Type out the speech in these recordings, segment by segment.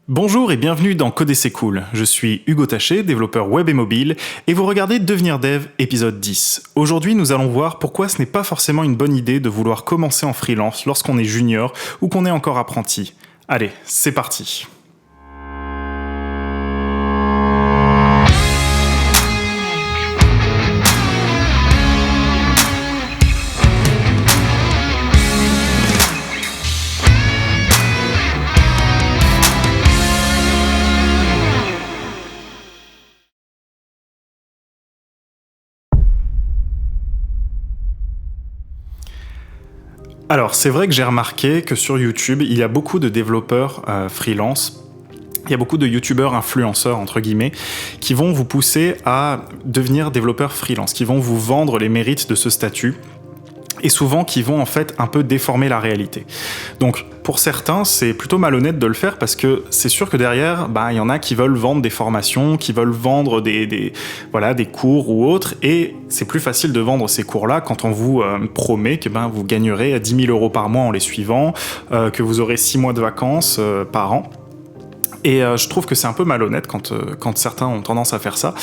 Bonjour et bienvenue dans Coder c'est cool. Je suis Hugo Taché, développeur web et mobile, et vous regardez Devenir Dev, épisode 10. Aujourd'hui, nous allons voir pourquoi ce n'est pas forcément une bonne idée de vouloir commencer en freelance lorsqu'on est junior ou qu'on est encore apprenti. Allez, c'est parti. Alors, c'est vrai que j'ai remarqué que sur YouTube, il y a beaucoup de développeurs freelance. Il y a beaucoup de youtubeurs influenceurs, entre guillemets, qui vont vous pousser à devenir développeur freelance, qui vont vous vendre les mérites de ce statut, et souvent qui vont en fait un peu déformer la réalité. Donc pour certains, c'est plutôt malhonnête de le faire parce que c'est sûr que derrière, il y en a qui veulent vendre des formations, qui veulent vendre des cours ou autres, et c'est plus facile de vendre ces cours-là quand on vous promet que vous gagnerez 10 000 € par mois en les suivant, que vous aurez 6 mois de vacances par an. Et je trouve que c'est un peu malhonnête quand certains ont tendance à faire ça.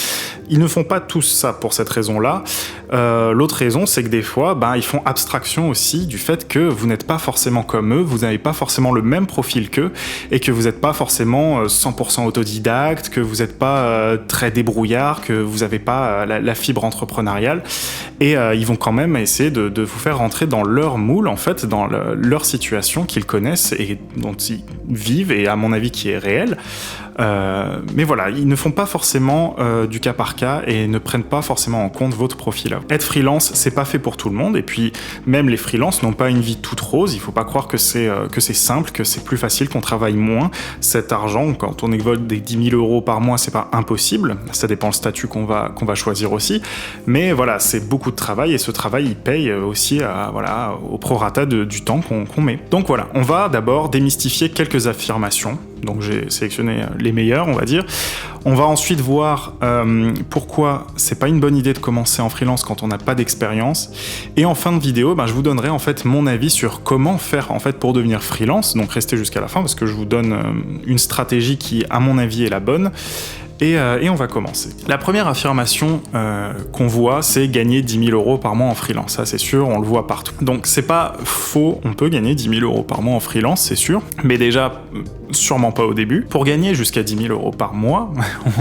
Ils ne font pas tous ça pour cette raison-là. L'autre raison, c'est que des fois, ils font abstraction aussi du fait que vous n'êtes pas forcément comme eux, vous n'avez pas forcément le même profil qu'eux, et que vous n'êtes pas forcément 100% autodidacte, que vous n'êtes pas très débrouillard, que vous n'avez pas la fibre entrepreneuriale. Et ils vont quand même essayer de vous faire rentrer dans leur moule, en fait, dans leur situation qu'ils connaissent et dont ils vivent, et à mon avis qui est réelle. Mais voilà, ils ne font pas forcément du cas par cas et ne prennent pas forcément en compte votre profil. Être freelance, c'est pas fait pour tout le monde, et puis même les freelances n'ont pas une vie toute rose. Il faut pas croire que c'est simple, que c'est plus facile, qu'on travaille moins. Cet argent, quand on évolue des 10 000 € par mois, c'est pas impossible. Ça dépend le statut qu'on va choisir aussi. Mais voilà, c'est beaucoup de travail, et ce travail, il paye aussi au prorata du temps qu'on met. Donc voilà, on va d'abord démystifier quelques affirmations. Donc j'ai sélectionné les meilleurs, on va dire. On va ensuite voir pourquoi c'est pas une bonne idée de commencer en freelance quand on n'a pas d'expérience. Et en fin de vidéo, je vous donnerai en fait mon avis sur comment faire en fait pour devenir freelance. Donc restez jusqu'à la fin parce que je vous donne une stratégie qui, à mon avis, est la bonne. Et on va commencer. La première affirmation qu'on voit, c'est gagner 10 000 € par mois en freelance. Ça, c'est sûr, on le voit partout. Donc, c'est pas faux, on peut gagner 10 000 € par mois en freelance, c'est sûr. Mais déjà, sûrement pas au début. Pour gagner jusqu'à 10 000 € par mois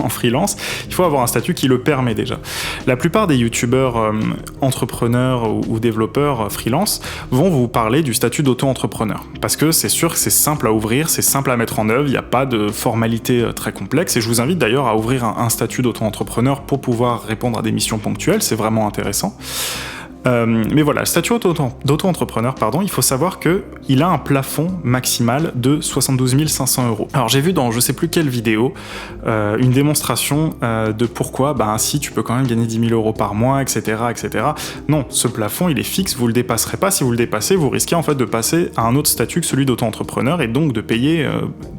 en freelance, il faut avoir un statut qui le permet déjà. La plupart des youtubeurs entrepreneurs ou développeurs freelance vont vous parler du statut d'auto-entrepreneur. Parce que c'est sûr que c'est simple à ouvrir, c'est simple à mettre en œuvre, il n'y a pas de formalité très complexe. Et je vous invite d'ailleurs à ouvrir un statut d'auto-entrepreneur pour pouvoir répondre à des missions ponctuelles, c'est vraiment intéressant. Mais voilà, le statut d'auto-entrepreneur, il faut savoir qu'il a un plafond maximal de 72 500 €. Alors j'ai vu dans je sais plus quelle vidéo une démonstration de pourquoi ainsi tu peux quand même gagner 10 000 € par mois, etc., etc. Non, ce plafond il est fixe, vous le dépasserez pas. Si vous le dépassez, vous risquez en fait de passer à un autre statut que celui d'auto-entrepreneur et donc de payer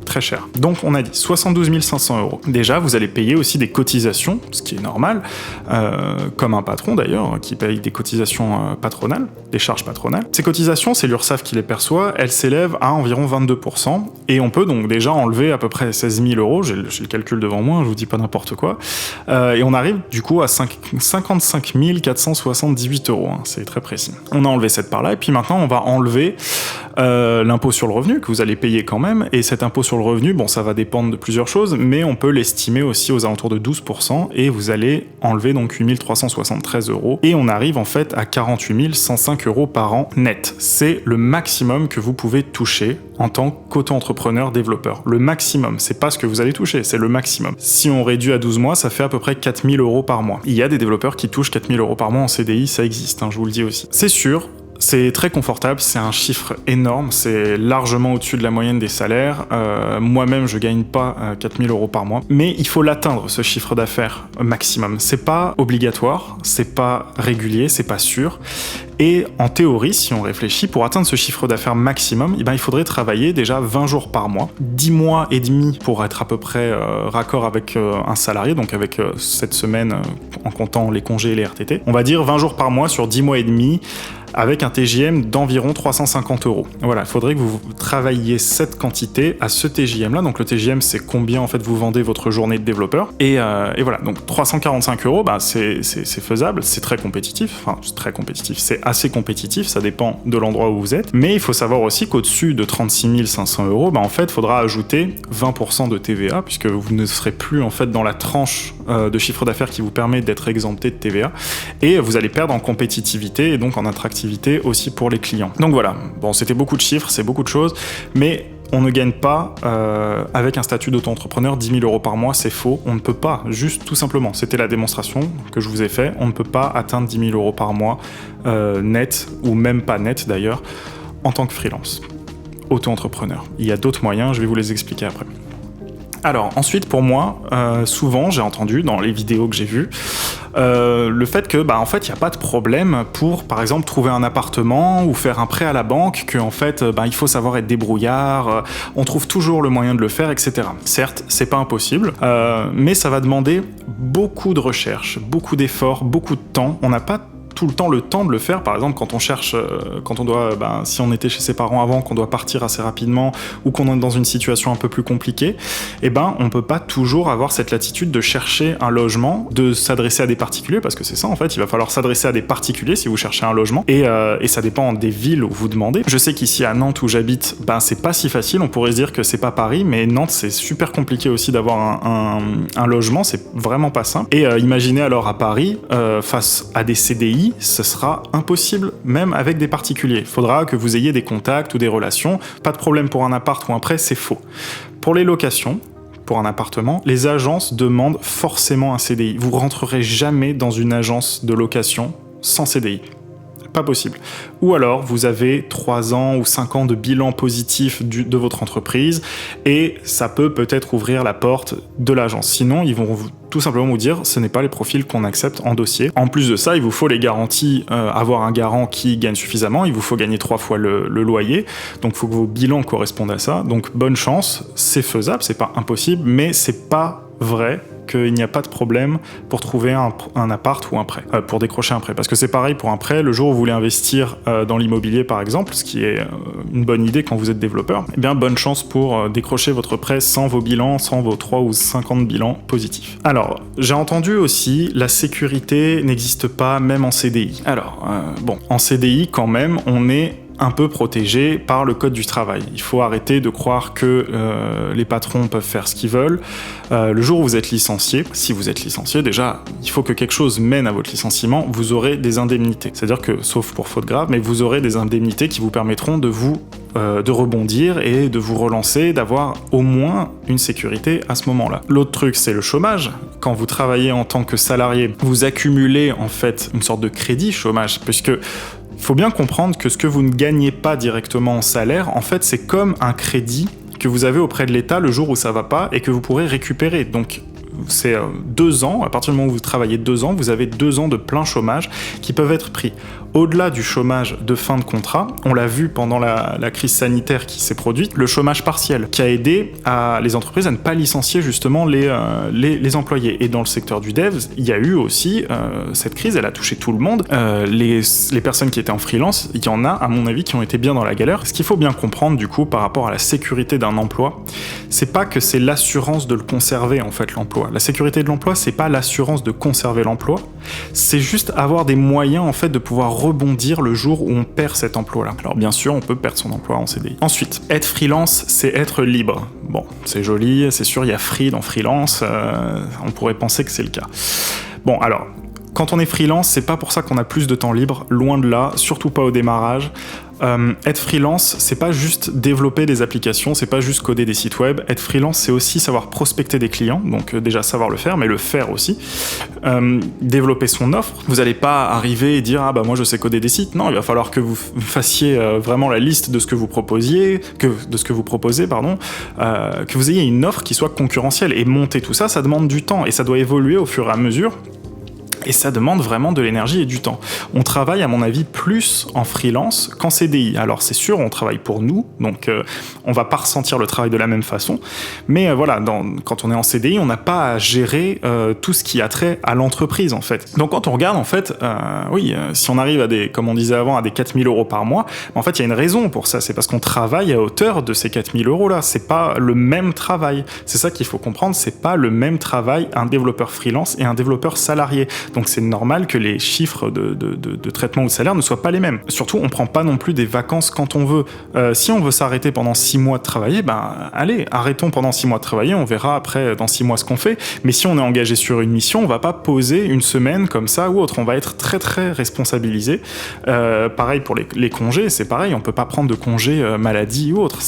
très cher. Donc on a dit 72 500 €. Déjà, vous allez payer aussi des cotisations, ce qui est normal, comme un patron d'ailleurs, qui paye des cotisations patronales, des charges patronales. Ces cotisations, c'est l'URSSAF qui les perçoit, elles s'élèvent à environ 22%, et on peut donc déjà enlever à peu près 16 000 €, j'ai le calcul devant moi, je vous dis pas n'importe quoi, et on arrive du coup à 55 478 €, c'est très précis. On a enlevé cette part-là, et puis maintenant on va enlever l'impôt sur le revenu, que vous allez payer quand même, et cet impôt sur le revenu, ça va dépendre de plusieurs choses, mais on peut l'estimer aussi aux alentours de 12%, et vous allez enlever donc 8 373 €, et on arrive en fait à 48 105 € par an net. C'est le maximum que vous pouvez toucher en tant qu'auto-entrepreneur développeur. Le maximum, c'est pas ce que vous allez toucher, c'est le maximum. Si on réduit à 12 mois, ça fait à peu près 4 000 € par mois. Il y a des développeurs qui touchent 4 000 € par mois en CDI, ça existe, je vous le dis aussi. C'est sûr, c'est très confortable, c'est un chiffre énorme, c'est largement au-dessus de la moyenne des salaires. Moi-même, je gagne pas 4 000 € par mois, mais il faut l'atteindre, ce chiffre d'affaires maximum. C'est pas obligatoire, c'est pas régulier, c'est pas sûr. Et en théorie, si on réfléchit, pour atteindre ce chiffre d'affaires maximum, il faudrait travailler déjà 20 jours par mois, 10 mois et demi pour être à peu près raccord avec un salarié, donc avec cette semaine en comptant les congés et les RTT. On va dire 20 jours par mois sur 10 mois et demi, avec un TJM d'environ 350 €. Voilà, il faudrait que vous travailliez cette quantité à ce TJM-là. Donc le TJM, c'est combien en fait vous vendez votre journée de développeur. Et voilà, donc 345 €, bah, c'est faisable, c'est très compétitif. Enfin, c'est très compétitif, c'est assez compétitif, ça dépend de l'endroit où vous êtes. Mais il faut savoir aussi qu'au-dessus de 36 500 €, bah, en fait, il faudra ajouter 20% de TVA, puisque vous ne serez plus en fait dans la tranche de chiffre d'affaires qui vous permet d'être exempté de TVA. Et vous allez perdre en compétitivité et donc en attractivité aussi pour les clients. Donc voilà, bon, c'était beaucoup de chiffres, c'est beaucoup de choses, mais on ne gagne pas avec un statut d'auto-entrepreneur 10 000 € par mois, c'est faux. On ne peut pas, juste tout simplement. C'était la démonstration que je vous ai fait. On ne peut pas atteindre 10 000 € par mois net, ou même pas net d'ailleurs, en tant que freelance, auto-entrepreneur. Il y a d'autres moyens, je vais vous les expliquer après. Alors ensuite, pour moi, souvent j'ai entendu dans les vidéos que j'ai vues le fait que en fait il n'y a pas de problème pour par exemple trouver un appartement ou faire un prêt à la banque, que en fait il faut savoir être débrouillard, on trouve toujours le moyen de le faire, etc. Certes, c'est pas impossible, mais ça va demander beaucoup de recherche, beaucoup d'efforts, beaucoup de temps. On n'a pas tout le temps de le faire. Par exemple, quand on cherche, quand on doit, si on était chez ses parents avant, qu'on doit partir assez rapidement ou qu'on est dans une situation un peu plus compliquée, on peut pas toujours avoir cette latitude de chercher un logement, de s'adresser à des particuliers, parce que c'est ça en fait, il va falloir s'adresser à des particuliers si vous cherchez un logement, et ça dépend des villes où vous demandez. Je sais qu'ici à Nantes où j'habite, c'est pas si facile, on pourrait se dire que c'est pas Paris, mais Nantes c'est super compliqué aussi d'avoir un logement, c'est vraiment pas simple. Et imaginez alors à Paris, face à des CDI, ce sera impossible, même avec des particuliers. Il faudra que vous ayez des contacts ou des relations. Pas de problème pour un appart ou un prêt, c'est faux. Pour les locations, pour un appartement, les agences demandent forcément un CDI. Vous rentrerez jamais dans une agence de location sans CDI. Pas possible. Ou alors, vous avez 3 ans ou 5 ans de bilan positif de votre entreprise et ça peut-être ouvrir la porte de l'agence. Sinon, ils vont tout simplement vous dire ce n'est pas les profils qu'on accepte en dossier. En plus de ça, il vous faut les garanties, avoir un garant qui gagne suffisamment, il vous faut gagner 3 fois le loyer, donc il faut que vos bilans correspondent à ça. Donc bonne chance, c'est faisable, c'est pas impossible, mais c'est pas vrai qu'il n'y a pas de problème pour trouver un appart ou un prêt, pour décrocher un prêt. Parce que c'est pareil pour un prêt, le jour où vous voulez investir dans l'immobilier par exemple, ce qui est une bonne idée quand vous êtes développeur, bonne chance pour décrocher votre prêt sans vos bilans, sans vos 3 ou 5 ans de bilan positif. Alors, j'ai entendu aussi, la sécurité n'existe pas même en CDI. Alors, en CDI quand même, on est un peu protégé par le code du travail. Il faut arrêter de croire que les patrons peuvent faire ce qu'ils veulent. Le jour où vous êtes licencié, si vous êtes licencié, déjà, il faut que quelque chose mène à votre licenciement, vous aurez des indemnités. C'est-à-dire que, sauf pour faute grave, mais vous aurez des indemnités qui vous permettront de rebondir et de vous relancer, d'avoir au moins une sécurité à ce moment-là. L'autre truc, c'est le chômage. Quand vous travaillez en tant que salarié, vous accumulez en fait une sorte de crédit chômage, puisque il faut bien comprendre que ce que vous ne gagnez pas directement en salaire, en fait, c'est comme un crédit que vous avez auprès de l'État le jour où ça va pas et que vous pourrez récupérer. Donc, c'est 2 ans, à partir du moment où vous travaillez 2 ans, vous avez 2 ans de plein chômage qui peuvent être pris. Au-delà du chômage de fin de contrat, on l'a vu pendant la crise sanitaire qui s'est produite, le chômage partiel, qui a aidé les entreprises à ne pas licencier justement les employés. Et dans le secteur du dev, il y a eu aussi cette crise, elle a touché tout le monde. Les personnes qui étaient en freelance, il y en a, à mon avis, qui ont été bien dans la galère. Ce qu'il faut bien comprendre, du coup, par rapport à la sécurité d'un emploi, c'est pas que c'est l'assurance de le conserver, en fait, l'emploi. La sécurité de l'emploi, c'est pas l'assurance de conserver l'emploi, c'est juste avoir des moyens, en fait, de pouvoir rebondir le jour où on perd cet emploi-là. Alors bien sûr, on peut perdre son emploi en CDI. Ensuite, être freelance, c'est être libre. Bon, c'est joli, c'est sûr, il y a free dans freelance, on pourrait penser que c'est le cas. Bon, alors, quand on est freelance, c'est pas pour ça qu'on a plus de temps libre, loin de là, surtout pas au démarrage. Être freelance, c'est pas juste développer des applications, c'est pas juste coder des sites web. Être freelance, c'est aussi savoir prospecter des clients, donc déjà savoir le faire, mais le faire aussi. Développer son offre. Vous n'allez pas arriver et dire moi je sais coder des sites. Non, il va falloir que vous fassiez vraiment la liste de ce que vous proposez, que vous ayez une offre qui soit concurrentielle. Et monter tout ça, ça demande du temps et ça doit évoluer au fur et à mesure. Et ça demande vraiment de l'énergie et du temps. On travaille, à mon avis, plus en freelance qu'en CDI. Alors c'est sûr, on travaille pour nous, donc on va pas ressentir le travail de la même façon. Mais voilà, quand on est en CDI, on n'a pas à gérer tout ce qui a trait à l'entreprise, en fait. Donc quand on regarde, en fait, si on arrive à comme on disait avant, à des 4 000 euros par mois, en fait, il y a une raison pour ça. C'est parce qu'on travaille à hauteur de ces 4 000 euros-là. C'est pas le même travail. C'est ça qu'il faut comprendre. C'est pas le même travail, un développeur freelance et un développeur salarié. Donc c'est normal que les chiffres de traitement ou de salaire ne soient pas les mêmes. Surtout, on prend pas non plus des vacances quand on veut. Si on veut s'arrêter pendant 6 mois de travailler, allez, arrêtons pendant 6 mois de travailler, on verra après dans 6 mois ce qu'on fait. Mais si on est engagé sur une mission, on va pas poser une semaine comme ça ou autre. On va être très très responsabilisé. Pareil pour les congés, c'est pareil, on peut pas prendre de congés maladie ou autre.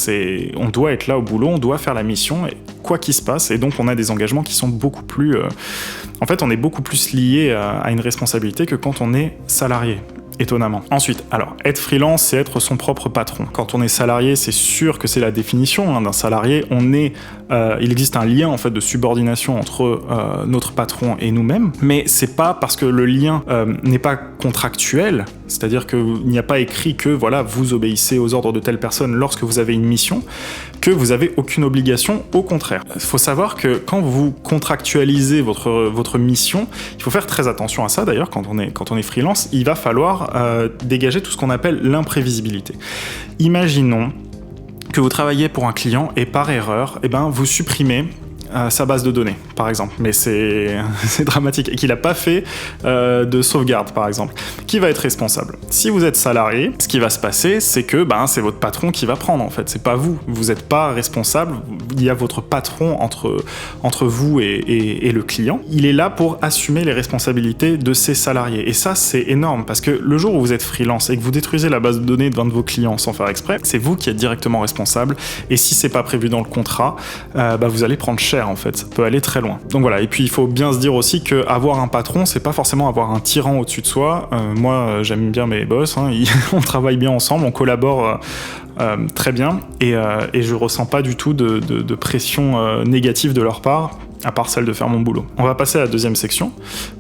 On doit être là au boulot, on doit faire la mission, et quoi qu'il se passe, et donc on a des engagements qui sont beaucoup plus... En fait, on est beaucoup plus lié à une responsabilité que quand on est salarié. Étonnamment. Ensuite, alors, être freelance, c'est être son propre patron. Quand on est salarié, c'est sûr que c'est la définition d'un salarié. Il existe un lien en fait de subordination entre notre patron et nous-mêmes, mais c'est pas parce que le lien n'est pas contractuel, c'est-à-dire qu'il n'y a pas écrit que voilà, vous obéissez aux ordres de telle personne lorsque vous avez une mission, que vous avez aucune obligation, au contraire. Il faut savoir que quand vous contractualisez votre mission, il faut faire très attention à ça d'ailleurs quand on est freelance, il va falloir dégager tout ce qu'on appelle l'imprévisibilité. Imaginons que vous travaillez pour un client et par erreur, vous supprimez sa base de données, par exemple, mais c'est dramatique, et qu'il n'a pas fait de sauvegarde, par exemple. Qui va être responsable? Si vous êtes salarié, ce qui va se passer, c'est que c'est votre patron qui va prendre, en fait, c'est pas vous. Vous n'êtes pas responsable, il y a votre patron entre vous et le client. Il est là pour assumer les responsabilités de ses salariés, et ça, c'est énorme, parce que le jour où vous êtes freelance et que vous détruisez la base de données d'un de vos clients sans faire exprès, c'est vous qui êtes directement responsable, et si c'est pas prévu dans le contrat, vous allez prendre cher, en fait, ça peut aller très loin. Donc voilà, et puis il faut bien se dire aussi que avoir un patron, c'est pas forcément avoir un tyran au-dessus de soi. Moi, j'aime bien mes boss, on travaille bien ensemble, on collabore très bien, et je ressens pas du tout de pression négative de leur part, à part celle de faire mon boulot. On va passer à la deuxième section.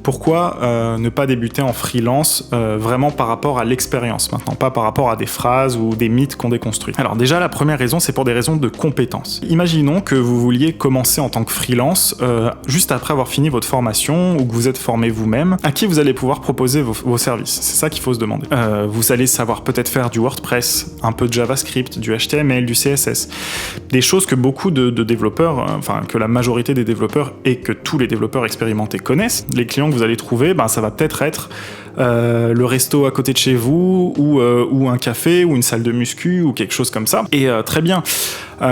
Pourquoi ne pas débuter en freelance vraiment par rapport à l'expérience maintenant, pas par rapport à des phrases ou des mythes qu'on déconstruit. Alors déjà, la première raison, c'est pour des raisons de compétences. Imaginons que vous vouliez commencer en tant que freelance juste après avoir fini votre formation ou que vous êtes formé vous-même, à qui vous allez pouvoir proposer vos services. C'est ça qu'il faut se demander. Vous allez savoir peut-être faire du WordPress, un peu de JavaScript, du HTML, du CSS. Des choses que beaucoup de développeurs, que la majorité des développeurs et que tous les développeurs expérimentés connaissent. Les clients que vous allez trouver, ça va peut-être être le resto à côté de chez vous, ou un café, ou une salle de muscu, ou quelque chose comme ça. Et très bien.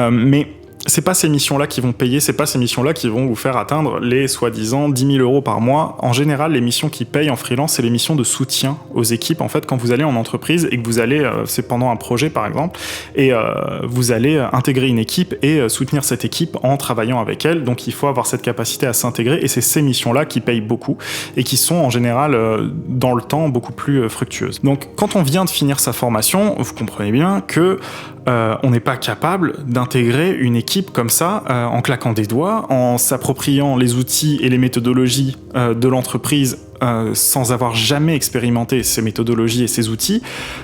Mais c'est pas ces missions-là qui vont payer, c'est pas ces missions-là qui vont vous faire atteindre les soi-disant 10 000 euros par mois. En général, les missions qui payent en freelance, c'est les missions de soutien aux équipes. En fait, quand vous allez en entreprise et que vous allez, c'est pendant un projet par exemple, et vous allez intégrer une équipe et soutenir cette équipe en travaillant avec elle. Donc il faut avoir cette capacité à s'intégrer, et c'est ces missions-là qui payent beaucoup et qui sont en général dans le temps beaucoup plus fructueuses. Donc quand on vient de finir sa formation, vous comprenez bien que on n'est pas capable d'intégrer une équipe comme ça en claquant des doigts, en s'appropriant les outils et les méthodologies de l'entreprise sans avoir jamais expérimenté ces méthodologies et ces outils,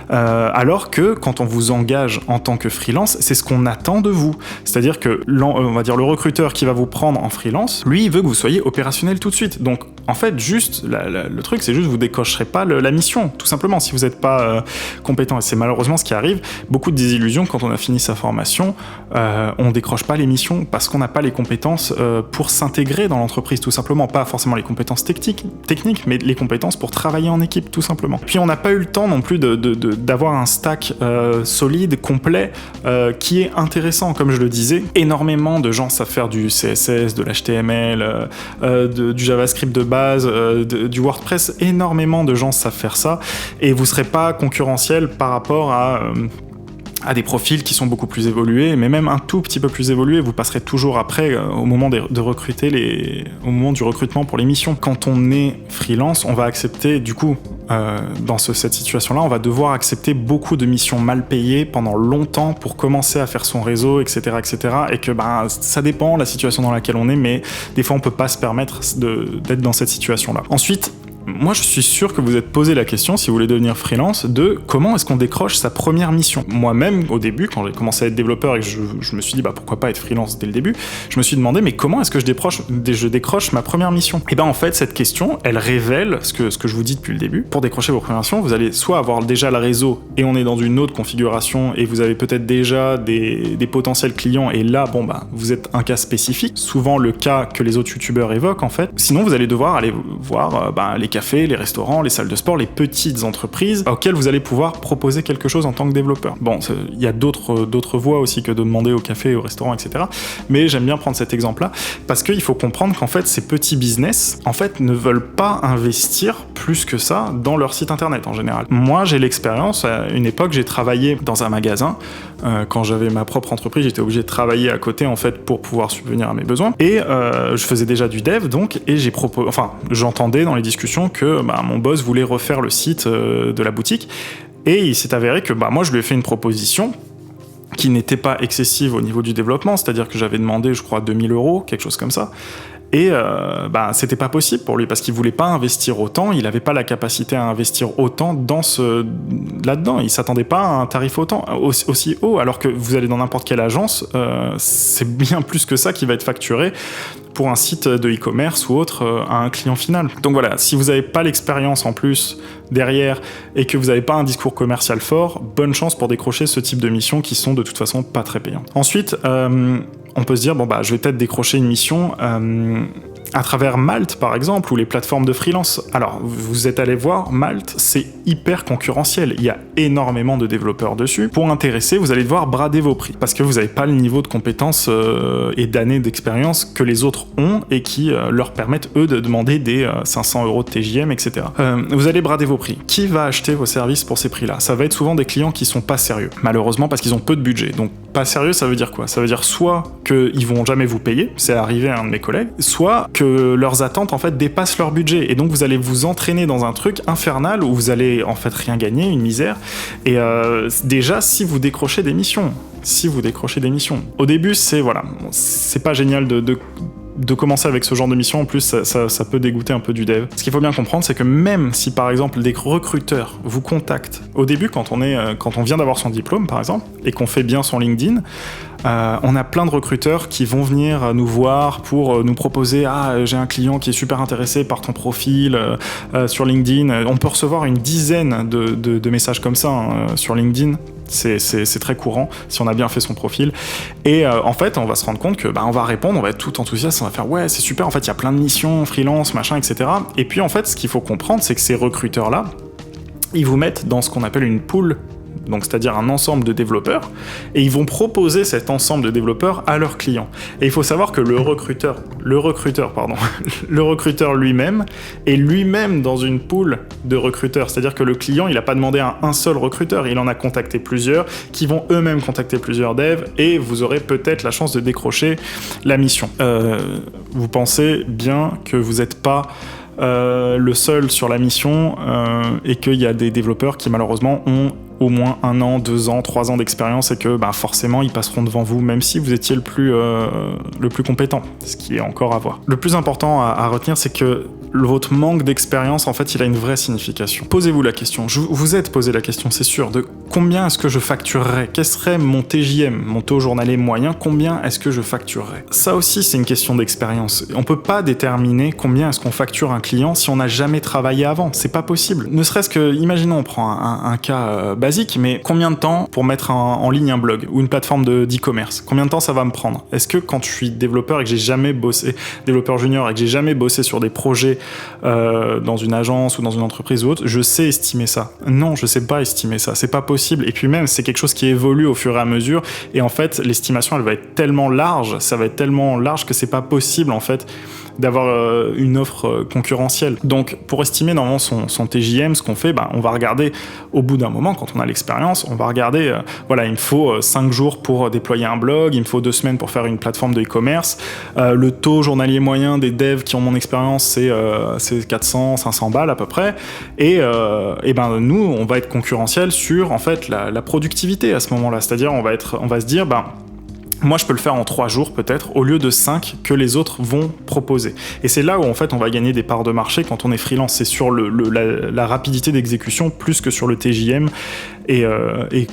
alors que quand on vous engage en tant que freelance, c'est ce qu'on attend de vous. C'est-à-dire que on va dire le recruteur qui va vous prendre en freelance, lui, il veut que vous soyez opérationnel tout de suite. Donc en fait, juste le truc, c'est juste vous décocherez pas la mission, tout simplement, si vous n'êtes pas compétent. Et c'est malheureusement ce qui arrive. Beaucoup de désillusions quand on a fini sa formation, on décroche pas les missions parce qu'on n'a pas les compétences pour s'intégrer dans l'entreprise, tout simplement. Pas forcément les compétences techniques, mais les compétences pour travailler en équipe, tout simplement. Puis on n'a pas eu le temps non plus d'avoir un stack solide, complet, qui est intéressant, comme je le disais. Énormément de gens savent faire du CSS, de l'HTML, du JavaScript de base, du WordPress. Énormément de gens savent faire ça, et vous serez pas concurrentiel par rapport à des profils qui sont beaucoup plus évolués, mais même un tout petit peu plus évolués, vous passerez toujours après au moment de recruter au moment du recrutement pour les missions. Quand on est freelance, on va accepter, du coup, dans cette situation-là, on va devoir accepter beaucoup de missions mal payées pendant longtemps pour commencer à faire son réseau, etc., et que ça dépend de la situation dans laquelle on est, mais des fois on peut pas se permettre d'être dans cette situation-là. Ensuite, moi je suis sûr que vous êtes posé la question, si vous voulez devenir freelance, de comment est-ce qu'on décroche sa première mission. Moi-même, au début, quand j'ai commencé à être développeur et que je me suis dit pourquoi pas être freelance dès le début, je me suis demandé mais comment est-ce que je décroche ma première mission. Et en fait cette question, elle révèle ce que je vous dis depuis le début. Pour décrocher vos premières missions, vous allez soit avoir déjà le réseau et on est dans une autre configuration et vous avez peut-être déjà des potentiels clients et là vous êtes un cas spécifique, souvent le cas que les autres youtubeurs évoquent en fait. Sinon vous allez devoir aller voir les cafés, les restaurants, les salles de sport, les petites entreprises auxquelles vous allez pouvoir proposer quelque chose en tant que développeur. Bon, il y a d'autres voies aussi que de demander au café, au restaurant, etc. Mais j'aime bien prendre cet exemple-là parce qu'il faut comprendre qu'en fait ces petits business en fait ne veulent pas investir plus que ça dans leur site internet en général. Moi j'ai l'expérience, à une époque j'ai travaillé dans un magasin, quand j'avais ma propre entreprise j'étais obligé de travailler à côté en fait pour pouvoir subvenir à mes besoins et je faisais déjà du dev donc et j'entendais dans les discussions que mon boss voulait refaire le site de la boutique et il s'est avéré que moi je lui ai fait une proposition qui n'était pas excessive au niveau du développement, c'est-à-dire que j'avais demandé je crois 2000 €, quelque chose comme ça. Et c'était pas possible pour lui parce qu'il voulait pas investir autant, il avait pas la capacité à investir autant là-dedans, il s'attendait pas à un tarif aussi haut, alors que vous allez dans n'importe quelle agence, c'est bien plus que ça qui va être facturé pour un site de e-commerce ou autre à un client final. Donc voilà, si vous n'avez pas l'expérience en plus derrière et que vous n'avez pas un discours commercial fort, bonne chance pour décrocher ce type de missions qui sont de toute façon pas très payantes. Ensuite, on peut se dire, je vais peut-être décrocher une mission à travers Malte, par exemple, ou les plateformes de freelance. Alors, vous êtes allé voir, Malte, c'est hyper concurrentiel. Il y a énormément de développeurs dessus. Pour intéresser, vous allez devoir brader vos prix, parce que vous n'avez pas le niveau de compétences et d'années d'expérience que les autres ont, et qui leur permettent, eux, de demander des 500 € de TJM, etc. Vous allez brader vos prix. Qui va acheter vos services pour ces prix-là? Ça va être souvent des clients qui sont pas sérieux, malheureusement, parce qu'ils ont peu de budget. Donc, pas sérieux, ça veut dire quoi? Ça veut dire soit qu'ils vont jamais vous payer, c'est arrivé à un de mes collègues, soit que leurs attentes en fait dépassent leur budget et donc vous allez vous entraîner dans un truc infernal où vous allez en fait rien gagner, une misère. Et déjà si vous décrochez des missions, au début c'est pas génial de commencer avec ce genre de mission, en plus ça peut dégoûter un peu du dev. Ce qu'il faut bien comprendre, c'est que même si par exemple des recruteurs vous contactent au début quand on vient d'avoir son diplôme par exemple et qu'on fait bien son LinkedIn, on a plein de recruteurs qui vont venir nous voir pour nous proposer j'ai un client qui est super intéressé par ton profil sur LinkedIn. On peut recevoir une dizaine de messages comme ça sur LinkedIn. C'est très courant si on a bien fait son profil et en fait on va se rendre compte que on va répondre, on va être tout enthousiaste, on va faire ouais c'est super, en fait il y a plein de missions freelance machin etc. Et puis en fait ce qu'il faut comprendre, c'est que ces recruteurs là ils vous mettent dans ce qu'on appelle une pool, donc c'est-à-dire un ensemble de développeurs, et ils vont proposer cet ensemble de développeurs à leurs clients. Et il faut savoir que le recruteur lui-même est lui-même dans une pool de recruteurs, c'est-à-dire que le client, il n'a pas demandé à un seul recruteur, il en a contacté plusieurs, qui vont eux-mêmes contacter plusieurs devs, et vous aurez peut-être la chance de décrocher la mission. Vous pensez bien que vous n'êtes pas le seul sur la mission et qu'il y a des développeurs qui malheureusement ont au moins 1 an, 2 ans, 3 ans d'expérience et que forcément ils passeront devant vous même si vous étiez le plus compétent, ce qui est encore à voir. Le plus important à retenir, c'est que votre manque d'expérience, en fait, il a une vraie signification. Posez-vous la question, vous êtes posé la question, c'est sûr, de combien est-ce que je facturerais? Quel serait mon TJM, mon taux journalier moyen? Combien est-ce que je facturerais? Ça aussi, c'est une question d'expérience. On peut pas déterminer combien est-ce qu'on facture un client si on n'a jamais travaillé avant. C'est pas possible. Ne serait-ce que, imaginons, on prend un cas basique, mais combien de temps pour mettre en ligne un blog ou une plateforme d'e-commerce? Combien de temps ça va me prendre? Est-ce que quand je suis développeur et que j'ai jamais bossé, développeur junior et que j'ai jamais bossé sur des projets dans une agence ou dans une entreprise ou autre, je sais estimer ça? Non, je sais pas estimer ça, c'est pas possible. Et puis même, c'est quelque chose qui évolue au fur et à mesure, et en fait, l'estimation, elle va être tellement large, ça va être tellement large que c'est pas possible, en fait, d'avoir une offre concurrentielle. Donc, pour estimer normalement son TJM, ce qu'on fait, on va regarder au bout d'un moment, quand on a l'expérience, on va regarder, il me faut 5 jours pour déployer un blog, il me faut 2 semaines pour faire une plateforme de e-commerce, le taux journalier moyen des devs qui ont mon expérience, c'est 400, 500 balles à peu près, et nous, on va être concurrentiel sur, en fait, la productivité à ce moment-là, c'est-à-dire on va se dire, moi je peux le faire en 3 jours peut-être, au lieu de 5 que les autres vont proposer. Et c'est là où en fait on va gagner des parts de marché quand on est freelance, c'est sur la rapidité d'exécution plus que sur le TJM, et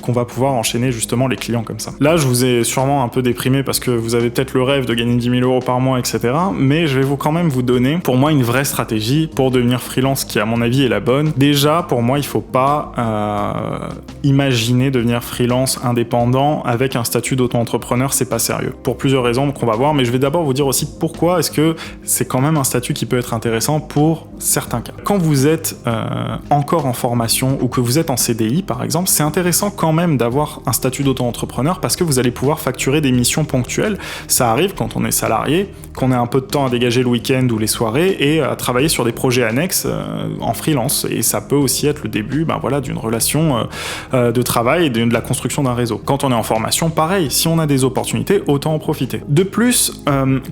qu'on va pouvoir enchaîner justement les clients comme ça. Là je vous ai sûrement un peu déprimé parce que vous avez peut-être le rêve de gagner 10 000 € par mois, etc. Mais je vais quand même vous donner pour moi une vraie stratégie pour devenir freelance qui à mon avis est la bonne. Déjà pour moi il faut pas imaginer devenir freelance indépendant avec un statut d'auto-entrepreneur, c'est pas sérieux. Pour plusieurs raisons qu'on va voir, mais je vais d'abord vous dire aussi pourquoi est-ce que c'est quand même un statut qui peut être intéressant pour certains cas. Quand vous êtes encore en formation ou que vous êtes en CDI par exemple, c'est intéressant quand même d'avoir un statut d'auto-entrepreneur parce que vous allez pouvoir facturer des missions ponctuelles. Ça arrive quand on est salarié, qu'on ait un peu de temps à dégager le week-end ou les soirées et à travailler sur des projets annexes en freelance. Et ça peut aussi être le début d'une relation de travail et de la construction d'un réseau. Quand on est en formation, pareil, si on a des opportunités, autant en profiter. De plus,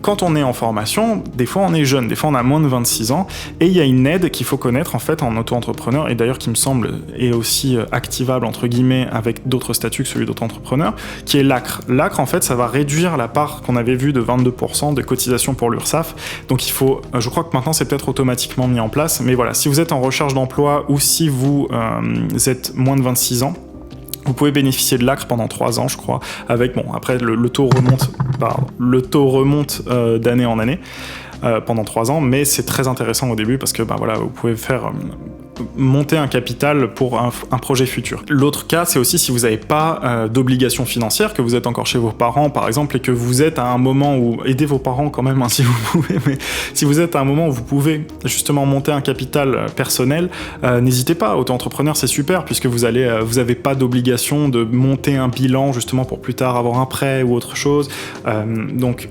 quand on est en formation, des fois on est jeune, des fois on a moins de 26 ans, et il y a une aide qu'il faut connaître en fait en auto-entrepreneur, et d'ailleurs qui me semble est aussi activable entre guillemets avec d'autres statuts que celui d'auto-entrepreneur, qui est l'ACRE. L'ACRE en fait ça va réduire la part qu'on avait vue de 22% de cotisation pour l'URSSAF, donc il faut, je crois que maintenant c'est peut-être automatiquement mis en place, mais voilà, si vous êtes en recherche d'emploi ou si vous êtes moins de 26 ans, vous pouvez bénéficier de l'ACRE pendant 3 ans, je crois, avec, après le taux remonte d'année en année, pendant 3 ans, mais c'est très intéressant au début parce que vous pouvez faire monter un capital pour un projet futur. L'autre cas, c'est aussi si vous n'avez pas d'obligation financière, que vous êtes encore chez vos parents par exemple, et que vous êtes à un moment où, aidez vos parents quand même si vous pouvez, mais si vous êtes à un moment où vous pouvez justement monter un capital personnel, n'hésitez pas, auto-entrepreneur c'est super puisque vous n'avez pas d'obligation de monter un bilan justement pour plus tard avoir un prêt ou autre chose, donc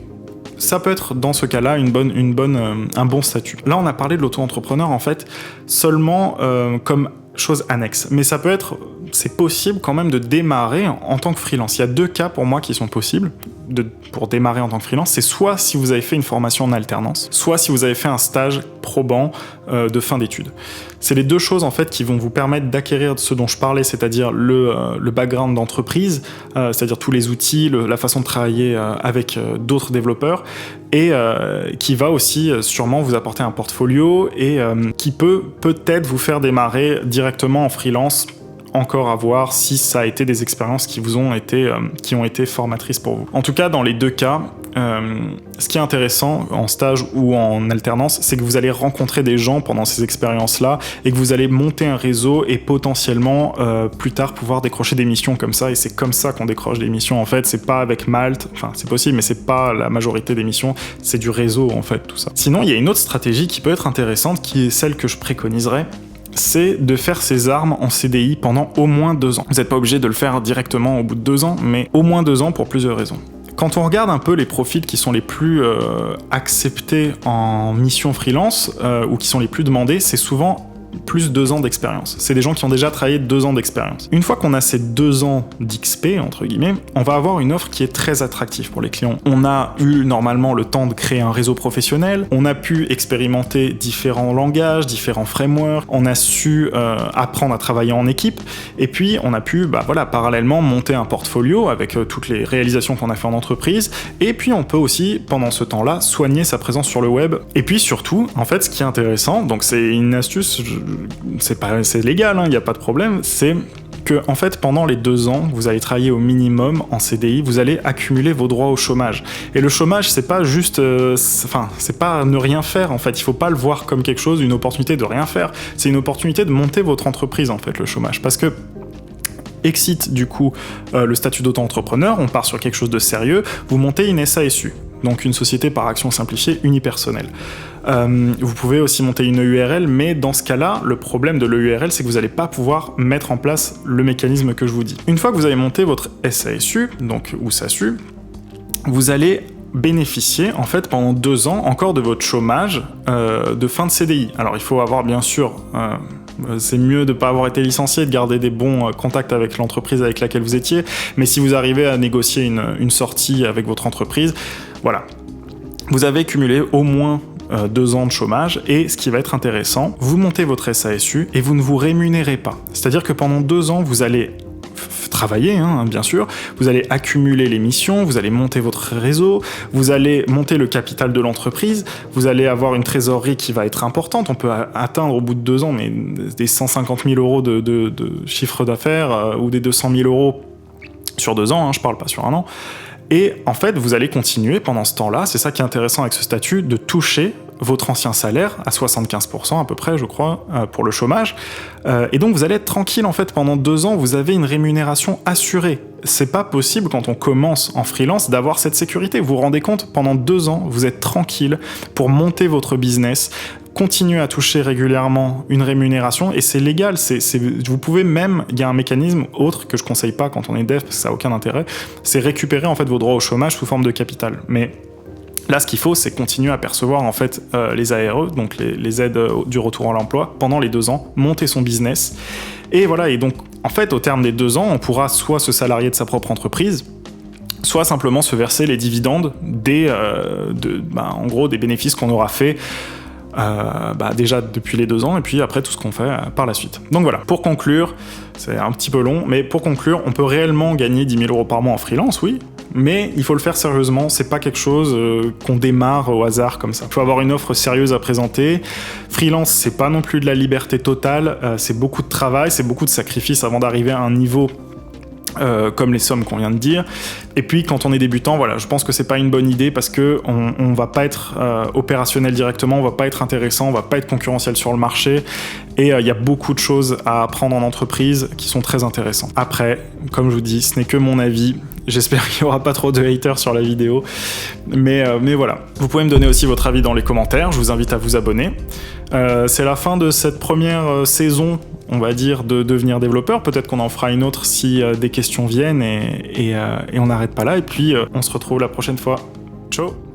ça peut être dans ce cas-là un bon statut. Là, on a parlé de l'auto-entrepreneur en fait seulement comme chose annexe, mais c'est possible quand même de démarrer en tant que freelance. Il y a 2 cas pour moi qui sont possibles pour démarrer en tant que freelance. C'est soit si vous avez fait une formation en alternance, soit si vous avez fait un stage probant de fin d'études. C'est les 2 choses en fait qui vont vous permettre d'acquérir ce dont je parlais, c'est-à-dire le background d'entreprise, c'est-à-dire tous les outils, la façon de travailler avec d'autres développeurs, et qui va aussi sûrement vous apporter un portfolio et qui peut peut-être vous faire démarrer directement en freelance. Encore à voir si ça a été des expériences qui ont été formatrices pour vous. En tout cas, dans les 2 cas, ce qui est intéressant en stage ou en alternance, c'est que vous allez rencontrer des gens pendant ces expériences-là et que vous allez monter un réseau et potentiellement plus tard pouvoir décrocher des missions comme ça. Et c'est comme ça qu'on décroche des missions en fait. C'est pas avec Malte, enfin c'est possible, mais c'est pas la majorité des missions. C'est du réseau en fait tout ça. Sinon, il y a une autre stratégie qui peut être intéressante, qui est celle que je préconiserais. C'est de faire ses armes en CDI pendant au moins 2 ans. Vous n'êtes pas obligé de le faire directement au bout de 2 ans, mais au moins 2 ans pour plusieurs raisons. Quand on regarde un peu les profils qui sont les plus acceptés en mission freelance, ou qui sont les plus demandés, c'est souvent plus 2 ans d'expérience. C'est des gens qui ont déjà travaillé 2 ans d'expérience. Une fois qu'on a ces 2 ans d'XP, entre guillemets, on va avoir une offre qui est très attractive pour les clients. On a eu normalement le temps de créer un réseau professionnel, on a pu expérimenter différents langages, différents frameworks, on a su apprendre à travailler en équipe, et puis on a pu parallèlement monter un portfolio avec toutes les réalisations qu'on a fait en entreprise, et puis on peut aussi, pendant ce temps-là, soigner sa présence sur le web. Et puis surtout, en fait, ce qui est intéressant, donc c'est une astuce, c'est légal, il n'y a pas de problème, c'est que en fait pendant les 2 ans vous allez travailler au minimum en CDI, vous allez accumuler vos droits au chômage. Et le chômage c'est pas juste c'est pas ne rien faire en fait, il faut pas le voir comme quelque chose, une opportunité de rien faire, c'est une opportunité de monter votre entreprise en fait, le chômage, parce que exit du coup le statut d'auto-entrepreneur, on part sur quelque chose de sérieux, vous montez une SASU, donc une société par action simplifiée unipersonnelle. Vous pouvez aussi monter une EURL, mais dans ce cas-là, le problème de l'EURL, c'est que vous n'allez pas pouvoir mettre en place le mécanisme que je vous dis. Une fois que vous avez monté votre SASU, donc ou SASU, vous allez bénéficier en fait pendant 2 ans encore de votre chômage de fin de CDI. Alors il faut avoir bien sûr... c'est mieux de ne pas avoir été licencié, de garder des bons contacts avec l'entreprise avec laquelle vous étiez, mais si vous arrivez à négocier une sortie avec votre entreprise, voilà. Vous avez cumulé au moins 2 ans de chômage, et ce qui va être intéressant, vous montez votre SASU et vous ne vous rémunérez pas. C'est-à-dire que pendant 2 ans, vous allez travailler, hein, bien sûr, vous allez accumuler les missions, vous allez monter votre réseau, vous allez monter le capital de l'entreprise, vous allez avoir une trésorerie qui va être importante, on peut atteindre au bout de 2 ans mais des 150 000 euros de chiffre d'affaires ou des 200 000 euros sur 2 ans, hein, je parle pas sur 1 an. Et en fait, vous allez continuer pendant ce temps-là, c'est ça qui est intéressant avec ce statut, de toucher votre ancien salaire à 75% à peu près, je crois, pour le chômage. Et donc vous allez être tranquille en fait pendant 2 ans, vous avez une rémunération assurée. C'est pas possible quand on commence en freelance d'avoir cette sécurité. Vous vous rendez compte, pendant 2 ans, vous êtes tranquille pour monter votre business, continuer à toucher régulièrement une rémunération, et c'est légal. Vous pouvez même, il y a un mécanisme autre que je conseille pas quand on est dev parce que ça a aucun intérêt, c'est récupérer en fait vos droits au chômage sous forme de capital. Mais là, ce qu'il faut, c'est continuer à percevoir en fait les ARE, donc les aides du retour à l'emploi, pendant les 2 ans, monter son business. Et voilà, et donc en fait, au terme des 2 ans, on pourra soit se salarier de sa propre entreprise, soit simplement se verser les dividendes en gros, des bénéfices qu'on aura fait déjà depuis les 2 ans, et puis après tout ce qu'on fait par la suite. Donc voilà, pour conclure, c'est un petit peu long, mais pour conclure, on peut réellement gagner 10 000 euros par mois en freelance, oui, mais il faut le faire sérieusement, c'est pas quelque chose qu'on démarre au hasard comme ça. Il faut avoir une offre sérieuse à présenter. Freelance, c'est pas non plus de la liberté totale, c'est beaucoup de travail, c'est beaucoup de sacrifices avant d'arriver à un niveau comme les sommes qu'on vient de dire. Et puis quand on est débutant, voilà, je pense que c'est pas une bonne idée parce que on va pas être opérationnel directement, on va pas être intéressant, on va pas être concurrentiel sur le marché, et il y a beaucoup de choses à apprendre en entreprise qui sont très intéressantes. Après, comme je vous dis, ce n'est que mon avis. J'espère qu'il n'y aura pas trop de haters sur la vidéo, mais voilà. Vous pouvez me donner aussi votre avis dans les commentaires, je vous invite à vous abonner. C'est la fin de cette première saison, on va dire, de devenir développeur. Peut-être qu'on en fera une autre si des questions viennent, et on n'arrête pas là. Et puis on se retrouve la prochaine fois. Ciao!